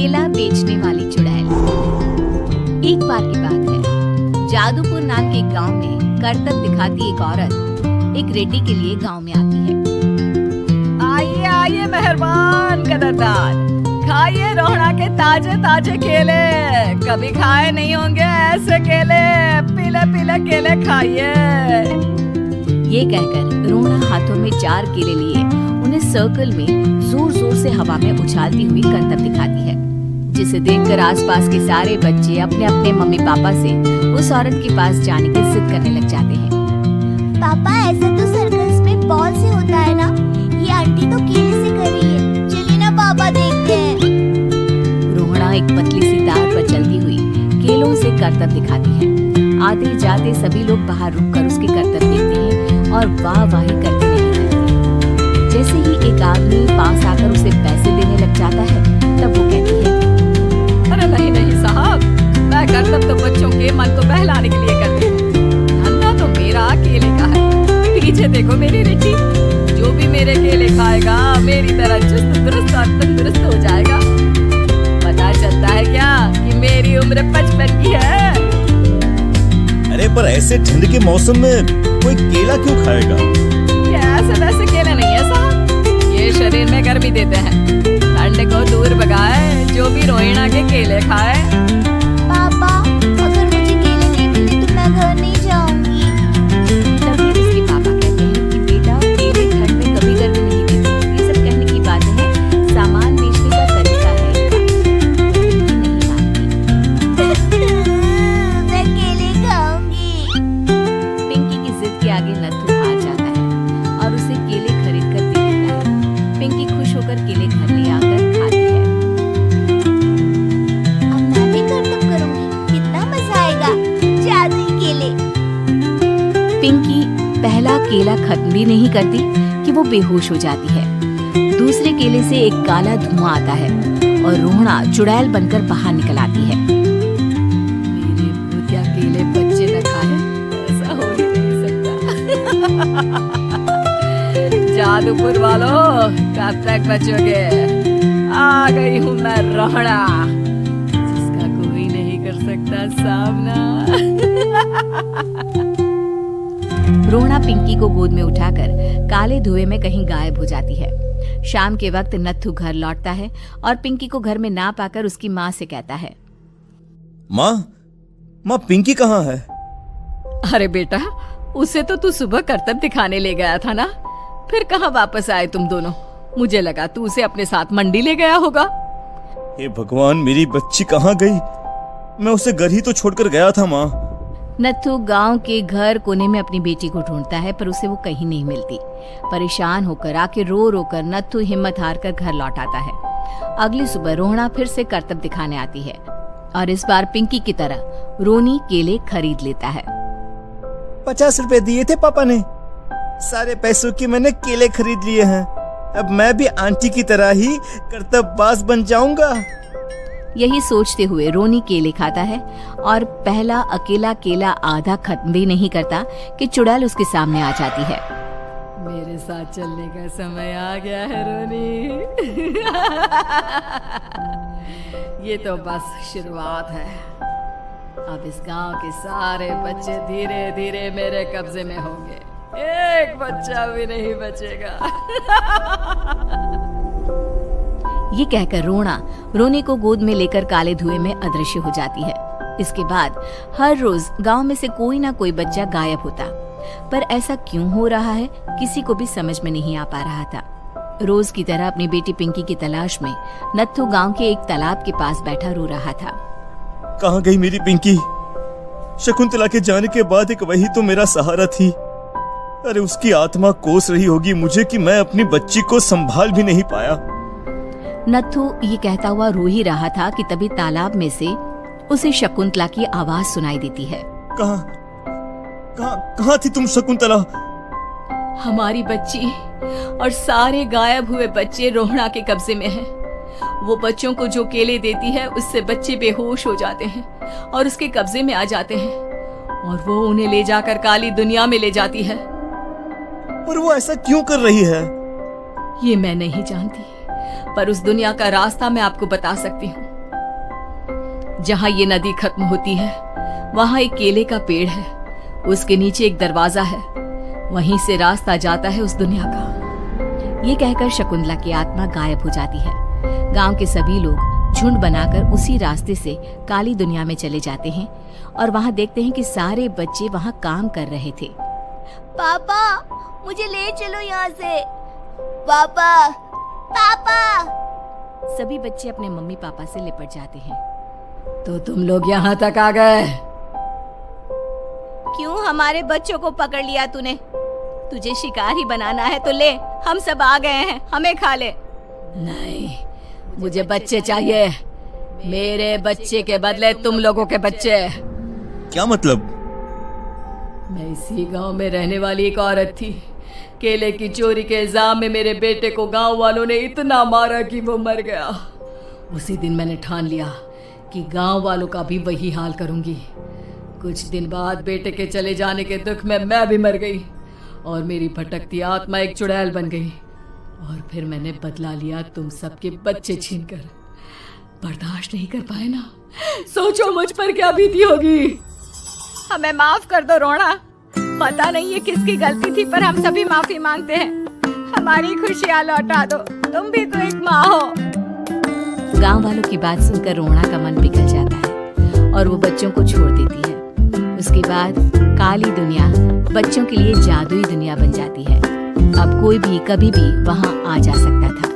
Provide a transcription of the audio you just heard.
केला बेचने वाली चुड़ैल। एक बार की बात है, जादूपुर नाम के गांव में करतब दिखाती एक औरत एक रेड्डी के लिए गांव में आती है। आइए आइए मेहरबान कदरदान, खाइए रोहड़ा के ताजे ताजे केले। कभी खाए नहीं होंगे ऐसे केले, पीले पीले केले खाइए। ये कहकर रोहड़ा हाथों में 4 केले लिए उन्हें सर्कल में जोर जोर से हवा में उछालती हुई करतब दिखाती है, जिसे देखकर आसपास के सारे बच्चे अपने अपने मम्मी पापा से उस औरत के पास जाने की जिद करने लग जाते हैं। पापा, ऐसा तो सर्कस में बॉल से होता है ना? ये आंटी तो केले से कर रही है। चलिए ना पापा, देखते हैं। रोहड़ा एक पतली सी तार पर चलती हुई केलों से करतब दिखाती है। आते जाते सभी लोग बाहर रुककर उसके करतब देखते हैं और वाह-वाही करते नहीं करते। जैसे ही एक आदमी पास आकर उसे पैसे देने लग जाता है, तब वो कहती है, अरे नहीं नहीं साहब, मैं करतब तो बच्चों के मन को बहलाने के लिए करती हूँ। धंधा तो मेरा केले का है। पीछे देखो मेरी रिट्टी, जो भी मेरे केले खाएगा मेरी तरह चुस्त दुरुस्त और तंदुरुस्त हो जाएगा। पता चलता है क्या कि मेरी उम्र 55 की है। अरे पर ऐसे ठंड के मौसम में कोई केला क्यों खाएगा? ये ऐसे वैसे केले नहीं है साहब, ये शरीर में गर्मी देते हैं, ठंड को दूर भगाए। जो भी रोहिणा के केले खाए। पापा, अगर मुझे केले नहीं मिले तो मैं घर नहीं जाऊंगी। तभी उसके पापा कहते हैं कि बेटा, केले ठंड में कभी गर्मी नहीं देते। ये सब कहने की बातें हैं, सामान बेचने का तरीका है इनका। नहीं मानती। मैं केले खाऊंगी। पिंकी की जिद के आगे नत्थू हार जाता है और उसे केले खरीद कर दे देता है। पिंकी खुश होकर केले घर ले आकर खाती है। अब मैं भी करतब करूंगी, कितना मजा आएगा। जादुई केले। पिंकी पहला केला खत्म भी नहीं करती कि वो बेहोश हो जाती है। दूसरे केले से एक काला धुआं आता है और रोहड़ा चुड़ैल बनकर बाहर निकल आती है। मेरे भूतिया केले बच्चे न खाए, ऐसा हो ही नहीं सकता। जादूपुर वालों, कब तक बचोगे? आ गई हूँ मैं रोहड़ा, जिसका कोई नहीं कर सकता सामना। रोहड़ा पिंकी को गोद में उठाकर काले धुएं में कहीं गायब हो जाती है। शाम के वक्त नत्थू घर लौटता है और पिंकी को घर में ना पाकर उसकी माँ से कहता है, माँ पिंकी कहाँ है? अरे बेटा, उसे तो तू सुबह करतब दिखाने ले गया था ना, फिर कहाँ वापस आए तुम दोनों? मुझे लगा तू उसे अपने साथ मंडी ले गया होगा। हे भगवान, मेरी बच्ची कहाँ गई? मैं उसे घर ही तो छोड़कर गया था माँ। नत्थू गांव के घर कोने में अपनी बेटी को ढूंढता है, पर उसे वो कहीं नहीं मिलती। परेशान होकर आके रो रो कर नत्थू हिम्मत हार कर घर लौट आता है। अगली सुबह रोहड़ा फिर से करतब दिखाने आती है और इस बार पिंकी की तरह रोनी केले खरीद लेता है। 50 रुपए दिए थे पापा ने, सारे पैसों की मैंने केले खरीद लिए हैं। अब मैं भी आंटी की तरह ही करतबबाज बन जाऊंगा। यही सोचते हुए रोनी केले खाता है और पहला अकेला केला आधा खत्म भी नहीं करता कि चुड़ैल उसके सामने आ जाती है। मेरे साथ चलने का समय आ गया है रोनी। ये तो बस शुरुआत है। अब इस गांव के सारे बच्चे धीरे धीरे मेरे कब्जे में होंगे, एक बच्चा भी नहीं बचेगा। ये कहकर रोना रोनी को गोद में लेकर काले धुएं में अदृश्य हो जाती है। इसके बाद हर रोज गांव में से कोई ना कोई बच्चा गायब होता, पर ऐसा क्यों हो रहा है किसी को भी समझ में नहीं आ पा रहा था। रोज की तरह अपनी बेटी पिंकी की तलाश में नत्थू गांव के एक तालाब के पास बैठा रो रहा था। कहाँ गई मेरी पिंकी? शकुंतला के जाने के बाद एक वही तो मेरा सहारा थी। अरे उसकी आत्मा कोस रही होगी मुझे कि मैं अपनी बच्ची को संभाल भी नहीं पाया। नत्थू ये कहता हुआ रो ही रहा था कि तभी तालाब में से उसे शकुंतला की आवाज सुनाई देती है। कहाँ थी तुम शकुंतला? हमारी बच्ची और सारे गायब हुए बच्चे रोहड़ा के कब्जे में हैं। वो बच्चों को जो केले देती है उससे बच्चे बेहोश हो जाते हैं और उसके कब्जे में आ जाते हैं और वो उन्हें ले जाकर काली दुनिया में ले जाती है। पर वो ऐसा क्यों कर रही है? ये मैं नहीं जानती, पर उस दुनिया का रास्ता मैं आपको बता सकती हूँ। जहाँ ये नदी खत्म होती है वहाँ एक केले का पेड़ है, उसके नीचे एक दरवाजा है, वहीं से रास्ता जाता है उस दुनिया का। ये कहकर शकुंतला की आत्मा गायब हो जाती है। गांव के सभी लोग झुंड बनाकर उसी रास्ते से काली दुनिया में चले जाते हैं और वहां देखते हैं कि सारे बच्चे वहां काम कर रहे थे। पापा मुझे ले चलो यहाँ से। पापा पापा। सभी बच्चे अपने मम्मी पापा से लिपट जाते हैं। तो तुम लोग यहाँ तक आ गए? क्यों हमारे बच्चों को पकड़ लिया तूने? तुझे शिकार ही बनाना है तो ले, हम सब आ गए हैं, हमें खा ले। नहीं, मुझे बच्चे चाहिए, मेरे बच्चे के बदले तुम लोगों के बच्चे। क्या मतलब? मैं इसी गांव में रहने वाली एक औरत थी। केले की चोरी के इल्जाम में मेरे बेटे को गांव वालों ने इतना मारा कि वो मर गया। उसी दिन मैंने ठान लिया कि गांव वालों का भी वही हाल करूंगी। कुछ दिन बाद बेटे के चले जाने के दुख में मैं भी मर गई और मेरी भटकती आत्मा एक चुड़ैल बन गई। और फिर मैंने बदला लिया तुम सबके बच्चे छीनकर। बर्दाश्त नहीं कर पाए ना, सोचो मुझ पर क्या बीती होगी। हमें माफ कर दो रोना, पता नहीं ये किसकी गलती थी पर हम सभी माफी मांगते हैं। हमारी खुशियाँ लौटा दो, तुम भी तो एक माँ हो। गांव वालों की बात सुनकर रोना का मन पिघल जाता है और वो बच्चों को छोड़ देती है। उसके बाद काली दुनिया बच्चों के लिए जादुई दुनिया बन जाती है। अब कोई भी कभी भी वहां आ जा सकता था।